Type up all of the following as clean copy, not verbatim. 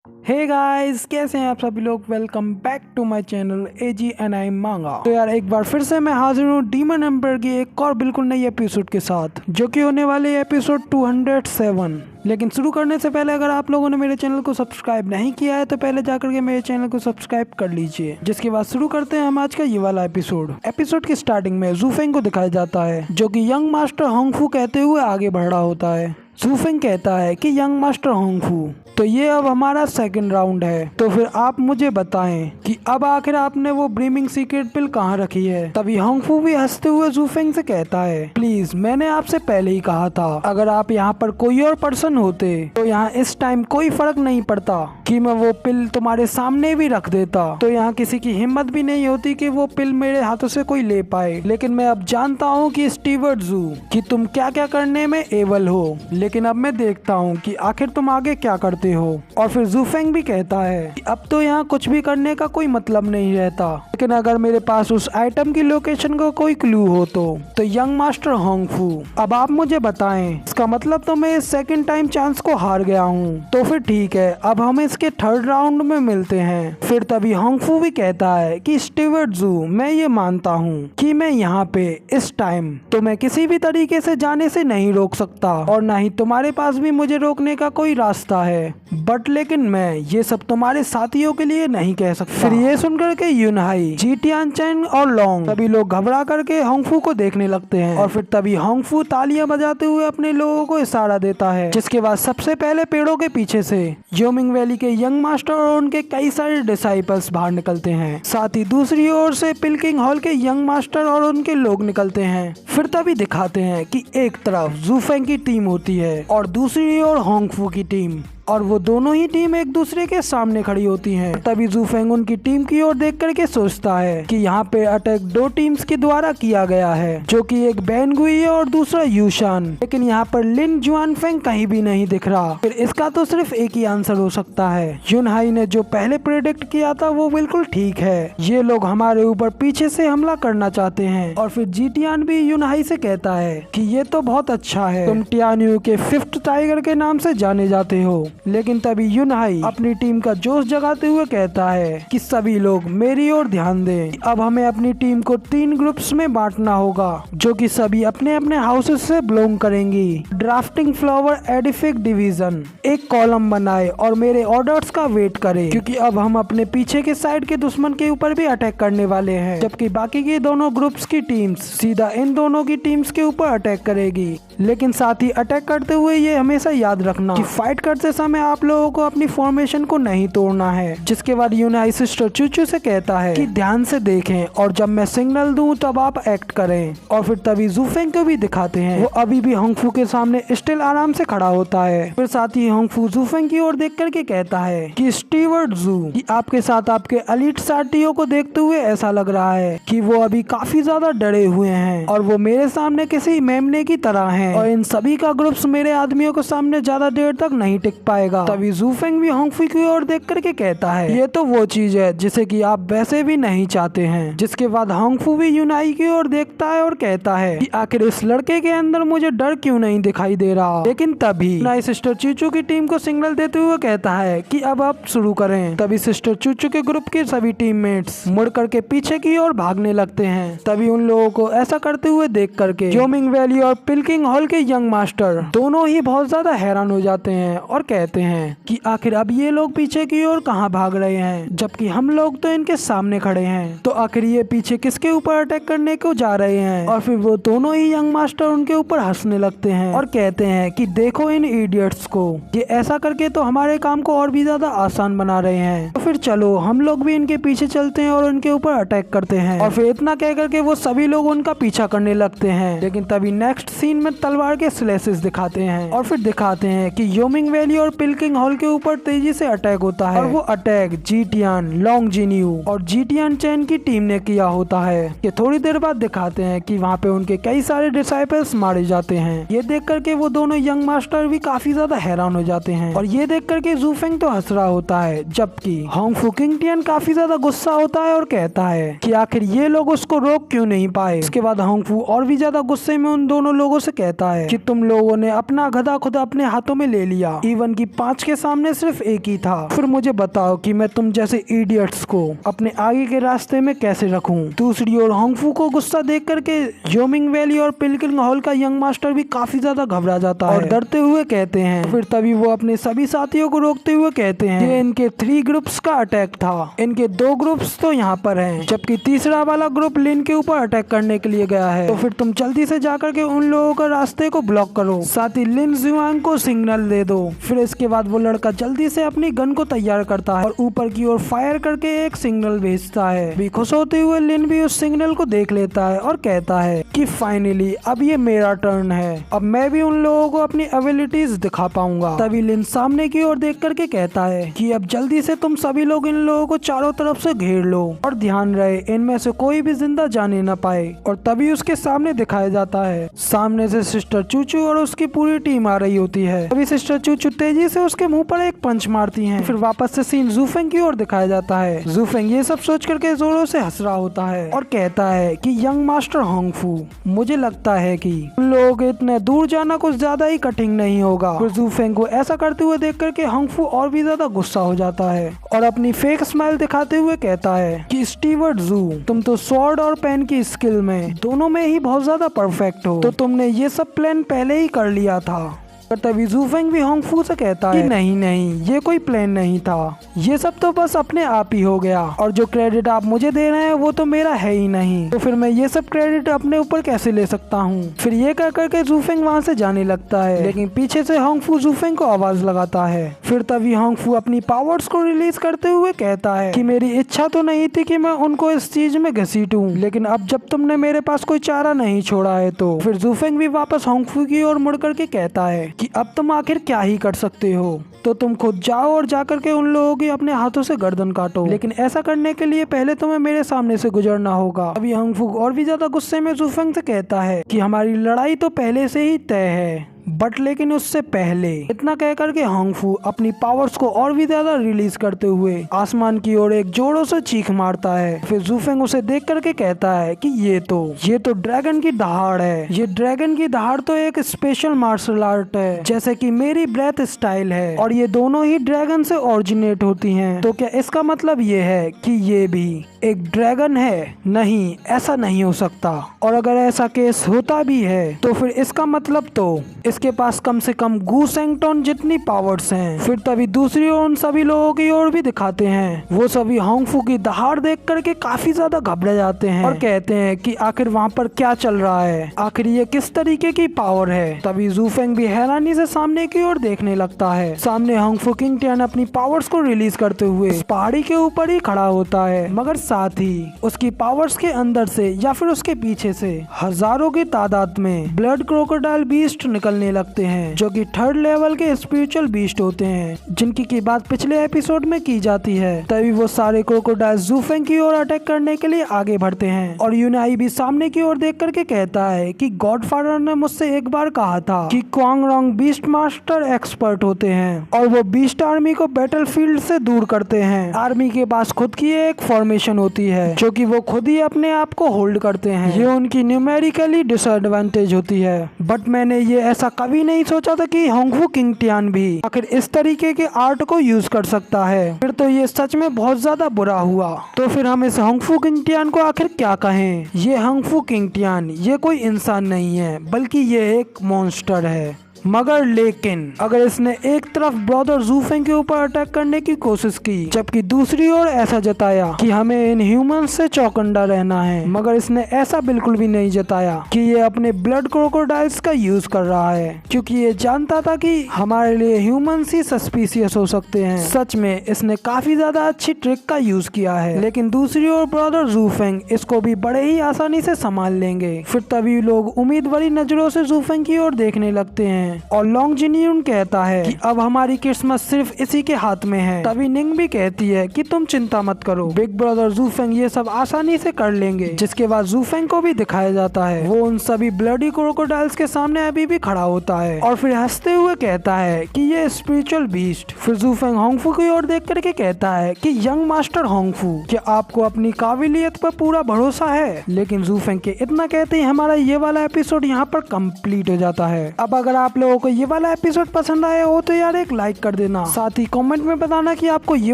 Hey guys, कैसे हैं आप सभी लोग। Welcome back to my channel AGNI मांगा। तो यार एक बार फिर से मैं हाजिर हूँ डीमन एम्पायर की एक और बिल्कुल नई एपिसोड के साथ, जो कि होने वाली है एपिसोड 207। लेकिन शुरू करने से पहले अगर आप लोगों ने मेरे चैनल को सब्सक्राइब नहीं किया है तो पहले जाकर के मेरे चैनल को सब्सक्राइब कर लीजिए। जिसके बाद शुरू करते हैं हम आज का ये वाला एपिसोड की स्टार्टिंग में ज़ूफेंग को दिखाया जाता है, जो कि यंग मास्टर होंगफू कहते हुए आगे बढ़ रहा होता है। ज़ूफेंग कहता है कि यंग मास्टर होंगफू, तो ये अब हमारा सेकंड राउंड है, तो फिर आप मुझे बताएं कि अब आखिर आपने वो ब्रीमिंग सीक्रेट पिल कहाँ रखी है। तभी होंगफू भी हंसते हुए ज़ूफेंग से कहता है, प्लीज मैंने आपसे पहले ही कहा था, अगर आप यहाँ पर कोई और पर्सन होते तो यहाँ इस टाइम कोई फर्क नहीं पड़ता कि मैं वो पिल तुम्हारे सामने भी रख देता, तो यहाँ किसी की हिम्मत भी नहीं होती कि वो पिल मेरे हाथों से कोई ले पाए। लेकिन मैं अब जानता हूँ कि स्टीवर्ट ज़ू कि तुम क्या क्या करने में एबल हो, लेकिन अब मैं देखता हूँ कि आखिर तुम आगे क्या करते हो। और फिर ज़ूफेंग भी कहता है कि अब तो यहाँ कुछ भी करने का कोई मतलब नहीं रहता, लेकिन अगर मेरे पास उस आइटम की लोकेशन का कोई क्लू हो तो यंग मास्टर होंगफू, अब आप मुझे बताएं, इसका मतलब तो मैं इस सेकंड टाइम चांस को हार गया हूँ। तो फिर ठीक है, अब हम इसके थर्ड राउंड में मिलते हैं। फिर तभी होंगफू भी कहता है कि स्टीवर्ट ज़ू, मैं ये मानता हूँ कि मैं यहाँ पे इस टाइम तो मैं किसी भी तरीके से जाने से नहीं रोक सकता, और ना ही तुम्हारे पास भी मुझे रोकने का कोई रास्ता है, बट लेकिन मैं ये सब तुम्हारे साथियों के लिए नहीं कह सकता। फिर ये सुनकर के यूनहाई, जी टियानचेन और लोंग सभी लोग घबरा करके होंगफू को देखने लगते हैं। और फिर तभी होंगफू तालियां बजाते हुए अपने लोगों को इशारा देता है, जिसके बाद सबसे पहले पेड़ों के पीछे से योमिंग वैली के यंग मास्टर और उनके कई सारे डिसाइपल्स बाहर निकलते हैं। साथ ही दूसरी ओर से पिलकिंग हॉल के यंग मास्टर और उनके लोग निकलते हैं। फिर तभी दिखाते हैं कि एक तरफ ज़ूफेंग की टीम होती है और दूसरी ओर होंगफू की टीम, और वो दोनों ही टीम एक दूसरे के सामने खड़ी होती हैं। तभी ज़ूफेंग उनकी टीम की ओर देख करके सोचता है कि यहाँ पे अटैक दो टीम्स के द्वारा किया गया है, जो कि एक बैनगुई है और दूसरा यूशान, लेकिन यहाँ पर लिन जुआनफेंग कहीं भी नहीं दिख रहा। फिर इसका तो सिर्फ एक ही आंसर हो सकता है, यूनहाई ने जो पहले प्रेडिक्ट किया था वो बिल्कुल ठीक है, ये लोग हमारे ऊपर पीछे से हमला करना चाहते हैं। और फिर जीटियान भी यूनहाई से कहता है कि ये तो बहुत अच्छा है, तुम टियान्यू के 5th टाइगर के नाम से जाने जाते हो। लेकिन तभी यूनहाई अपनी टीम का जोश जगाते हुए कहता है कि सभी लोग मेरी ओर ध्यान दें, अब हमें अपनी टीम को 3 ग्रुप्स में बांटना होगा, जो कि सभी अपने अपने हाउसेस से बिलोंग करेंगी। ड्राफ्टिंग फ्लावर एडिफिक डिवीजन एक कॉलम बनाए और मेरे ऑर्डर्स का वेट करे, क्योंकि अब हम अपने पीछे के साइड के दुश्मन के ऊपर भी अटैक करने वाले हैं, जबकि बाकी की दोनों ग्रुप्स की टीम्स सीधा इन दोनों की टीम्स के ऊपर अटैक करेगी। लेकिन साथ ही अटैक करते हुए ये हमेशा याद रखना कि फाइट करते समय आप लोगों को अपनी फॉर्मेशन को नहीं तोड़ना है। जिसके बाद यूनाई सिस्टर चूचू से कहता है कि ध्यान से देखें और जब मैं सिग्नल दूं तब आप एक्ट करें। और फिर तभी ज़ूफेंग को भी दिखाते हैं, वो अभी भी होंगफू के सामने स्टिल आराम से खड़ा होता है। फिर साथ ही होंगफू ज़ूफेंग की ओर देख करके कहता है कि स्टीवर्ट ज़ू, कि आपके साथ आपके एलीट साथियों को देखते हुए ऐसा लग रहा है कि वो अभी काफी ज्यादा डरे हुए हैं और वो मेरे सामने किसी मेमने की तरह हैं, और इन सभी का ग्रुप्स मेरे आदमियों के सामने ज्यादा देर तक नहीं टिक पाएगा। तभी ज़ूफेंग भी होंगफू की ओर देख करके कहता है, ये तो वो चीज है जिसे कि आप वैसे भी नहीं चाहते हैं। जिसके बाद होंगफू भी यूनाई की ओर देखता है और कहता है कि आखिर इस लड़के के अंदर मुझे डर क्यों नहीं दिखाई दे रहा। लेकिन तभी यूनाई सिस्टर चूचू की टीम को सिग्नल देते हुए कहता है कि अब आप शुरू करें। तभी सिस्टर चूचू के ग्रुप के सभी टीममेट्स मुड़ करके पीछे की ओर भागने लगते हैं। तभी उन लोगों को ऐसा करते हुए देख करके योमिंग वैली और पिलकिंग हॉल के यंग मास्टर दोनों ही बहुत ज्यादा हैरान हो जाते हैं और कहते हैं कि आखिर अब ये लोग पीछे की ओर कहाँ भाग रहे हैं, जबकि हम लोग तो इनके सामने खड़े हैं। तो आखिर ये पीछे किसके ऊपर अटैक करने को जा रहे हैं। और फिर वो दोनों ही यंग मास्टर उनके ऊपर हंसने लगते हैं और कहते हैं कि देखो इन इडियट्स को, ये ऐसा करके तो हमारे काम को और भी ज्यादा आसान बना रहे हैं। तो फिर चलो हम लोग भी इनके पीछे चलते हैं और उनके ऊपर अटैक करते हैं। और फिर इतना कह करके वो सभी लोग उनका पीछा करने लगते हैं। लेकिन तभी नेक्स्ट सीन में तलवार के स्लेसेस दिखाते हैं और फिर दिखाते हैं कि योमिंग वैली और पिलकिंग हॉल के ऊपर तेजी से अटैक होता है, और वो अटैक जीटियान, लोंग जिन्यू और जी टियानचेन की टीम ने किया होता है। कि थोड़ी देर बाद दिखाते हैं कि वहाँ पे उनके कई सारे डिसाइपल्स मारे जाते हैं। ये देख करके वो दोनों यंग मास्टर भी काफी ज्यादा हैरान हो जाते हैं, और ये देख करके ज़ूफेंग तो हंस रहा होता है, जबकि होंगफू किंगटियन काफी ज्यादा गुस्सा होता है और कहता है कि आखिर ये लोग उसको रोक क्यों नहीं पाए। इसके बाद होंगफू और भी ज्यादा गुस्से में उन दोनों लोगों से कहता है कि तुम लोगों ने अपना गधा खुद अपने हाथों में ले लिया, इवन की 5 के सामने सिर्फ एक ही था। फिर मुझे बताओ कि मैं तुम जैसे इडियट्स को अपने आगे के रास्ते में कैसे रखूं। दूसरी ओर होंगफू को गुस्सा देख करके जोमिंग वैली और पिलकिंग हॉल का यंग मास्टर भी काफी ज्यादा घबरा जाता है और डरते हुए कहते हैं। फिर तभी वो अपने सभी साथियों को रोकते हुए कहते हैं कि इनके 3 ग्रुप्स का अटैक था। इनके 2 ग्रुप्स तो यहाँ पर हैं, जबकि तीसरा वाला ग्रुप लिन के ऊपर अटैक करने के लिए गया है। तो फिर तुम जल्दी से जाकर के उन लोगों का रास्ते को ब्लॉक करो, साथ ही लिन जुआंग को सिग्नल दे दो। फिर इसके बाद वो लड़का जल्दी से अपनी गन को तैयार करता है और ऊपर की ओर फायर करके एक सिग्नल भेजता है। भी खुश होते हुए लिन भी उस सिग्नल को देख लेता है और कहता है कि फाइनली अब ये मेरा टर्न है, अब मैं भी उन लोगों को अपनी एबिलिटीज दिखा पाऊंगा। तभी लिन सामने की ओर देख करके कहता है कि अब जल्दी से तुम सभी लोग इन लोगों को चारों तरफ से घेर लो और ध्यान रहे इनमें से कोई भी जिंदा जाने न पाए। और तभी उसके सामने दिखाया जाता है, सामने से सिस्टर चूचू और उसकी पूरी टीम आ रही होती है। तभी सिस्टर चूचू तेजी से उसके मुंह पर एक पंच मारती है। फिर वापस से सीन जूफेंग की ओर दिखाया जाता है। जूफेंग ये सब सोच करके जोरों से हंस रहा होता है और कहता है कि यंग मास्टर होंगफू, मुझे लगता है कि उन लोगों के इतने दूर जाना कुछ ज्यादा ही कठिन नहीं होगा। फिर जूफेंग को ऐसा करते हुए देख करके होंगफू और भी ज्यादा गुस्सा हो जाता है और अपनी फेक स्माइल दिखाते हुए कहता है कि स्टीवर्ट जू, तुम तो स्वॉर्ड और पेन की स्किल में दोनों में ही बहुत ज्यादा परफेक्ट हो, तो तुमने ये सब प्लान पहले ही कर लिया था। पर तभी जूफेंग भी होंगफू से कहता है कि नहीं, ये कोई प्लान नहीं था, ये सब तो बस अपने आप ही हो गया और जो क्रेडिट आप मुझे दे रहे हैं वो तो मेरा है ही नहीं, तो फिर मैं ये सब क्रेडिट अपने ऊपर कैसे ले सकता हूँ। फिर ये कह करके जूफेंग वहाँ से जाने लगता है, लेकिन पीछे से होंगफू जूफेंग को आवाज लगाता है। फिर तभी होंगफू अपनी पावर्स को रिलीज करते हुए कहता है कि मेरी इच्छा तो नहीं थी कि मैं उनको इस चीज में घसीटूं, लेकिन अब जब तुमने मेरे पास कोई चारा नहीं छोड़ा है तो। फिर जूफेंग भी वापस होंगफू की ओर मुड़ करके कहता है कि अब तुम आखिर क्या ही कर सकते हो, तो तुम खुद जाओ और जाकर के उन लोगों की अपने हाथों से गर्दन काटो, लेकिन ऐसा करने के लिए पहले तुम्हें मेरे सामने से गुजरना होगा। अभी होंगफू और भी ज्यादा गुस्से में जूफेंग से कहता है कि हमारी लड़ाई तो पहले से ही तय है, बट लेकिन उससे पहले। इतना कह करके होंगफू अपनी पावर्स को और भी ज्यादा रिलीज करते हुए आसमान की ओर एक जोरों से चीख मारता है। फिर जूफेंग उसे देख करके कहता है कि ये तो ड्रैगन की दहाड़ है। ये ड्रैगन की दहाड़ तो एक स्पेशल मार्शल आर्ट है, जैसे कि मेरी ब्रेथ स्टाइल है, और ये दोनों ही ड्रैगन से ओरिजिनेट होती हैं। तो क्या इसका मतलब ये है कि ये भी एक ड्रैगन है? नहीं, ऐसा नहीं हो सकता, और अगर ऐसा केस होता भी है तो फिर इसका मतलब तो इसके पास कम से कम गू सेंगटोन जितनी पावर्स हैं। फिर तभी दूसरी ओर उन सभी लोगों की ओर भी दिखाते हैं। वो सभी होंगफू की दहाड़ देख करके काफी ज्यादा घबरा जाते हैं और कहते हैं कि आखिर वहाँ पर क्या चल रहा है, आखिर ये किस तरीके की पावर है। तभी जूफेंग भी हैरानी से सामने की ओर देखने लगता है। सामने होंगफू किंग टियान अपनी पावर्स को रिलीज करते हुए पहाड़ी के ऊपर ही खड़ा होता है, मगर साथ ही उसकी पावर्स के अंदर से या फिर उसके पीछे से हजारों की तादाद में ब्लड क्रोकोडाइल बीस्ट निकलने लगते हैं, जो कि 3rd लेवल के स्पिरिचुअल बीस्ट होते हैं, जिनकी की बात पिछले एपिसोड में की जाती है। तभी वो सारे क्रोकोडाइल जूफेंग की ओर अटैक करने के लिए आगे बढ़ते हैं और यूनाई भी सामने की ओर देख करके कहता है कि गॉडफादर ने मुझसे एक बार कहा था कि क्वांगरोंग बीस्ट मास्टर एक्सपर्ट होते हैं और वो बीस्ट आर्मी को बैटलफील्ड से दूर करते हैं। आर्मी के पास खुद की एक फॉर्मेशन होती है जो कि वो खुद ही अपने आप को होल्ड करते हैं। ये उनकी न्यूमेरिकली डिसएडवांटेज होती है, बट मैंने ये ऐसा कभी नहीं सोचा था कि होंगफू किंग टियान भी आखिर इस तरीके के आर्ट को यूज कर सकता है। फिर तो ये सच में बहुत ज्यादा बुरा हुआ। तो फिर हम इस होंगफू किंग टियान को आखिर क्या कहें। ये होंगफू किंग टियान ये कोई इंसान नहीं है, बल्कि ये एक मॉन्स्टर है। मगर लेकिन अगर इसने एक तरफ ब्रदर जूफेंग के ऊपर अटैक करने की कोशिश की, जबकि दूसरी ओर ऐसा जताया कि हमें इन ह्यूमंस से चौकन्ना रहना है, मगर इसने ऐसा बिल्कुल भी नहीं जताया कि ये अपने ब्लड क्रोकोडाइल्स का यूज कर रहा है, क्योंकि ये जानता था कि हमारे लिए ह्यूमंस ही सस्पिशियस हो सकते हैं। सच में इसने काफी ज्यादा अच्छी ट्रिक का यूज किया है, लेकिन दूसरी ओर ब्रदर जूफेंग इसको भी बड़े ही आसानी से संभाल लेंगे। फिर तभी लोग उम्मीद भरी नजरों से जूफेंग की ओर देखने लगते हैं और लॉन्ग जिनियन कहता है कि अब हमारी किस्मत सिर्फ इसी के हाथ में है। तभी निंग भी कहती है कि तुम चिंता मत करो, बिग ब्रदर जूफेंग ये सब आसानी से कर लेंगे। जिसके बाद जूफेंग को भी दिखाया जाता है, वो उन सभी ब्लडी क्रोकोडाइल्स के सामने अभी भी खड़ा होता है और फिर हंसते हुए कहता है कि ये स्पिरिचुअल बीस्ट। फिर जूफेंग होंगफू की ओर देख करके कहता है कि यंग मास्टर होंगफू, क्या आपको अपनी काबिलियत पर पूरा भरोसा है? लेकिन जूफेंग के इतना कहते ही हमारा ये वाला एपिसोड यहाँ पर कंप्लीट हो जाता है। अब अगर आप लोगों को ये वाला एपिसोड पसंद आया हो तो यार एक लाइक कर देना, साथ ही कमेंट में बताना कि आपको ये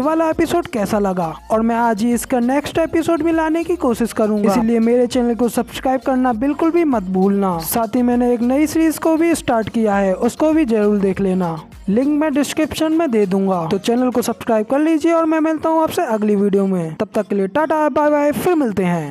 वाला एपिसोड कैसा लगा, और मैं आज ही इसका नेक्स्ट एपिसोड भी लाने की कोशिश करूंगा। इसलिए मेरे चैनल को सब्सक्राइब करना बिल्कुल भी मत भूलना। साथ ही मैंने एक नई सीरीज को भी स्टार्ट किया है, उसको भी जरूर देख लेना, लिंक मैं डिस्क्रिप्शन में दे दूंगा। तो चैनल को सब्सक्राइब कर लीजिए और मैं मिलता हूँ आपसे अगली वीडियो में। तब तक के लिए टाटा बाय बाय, फिर मिलते हैं।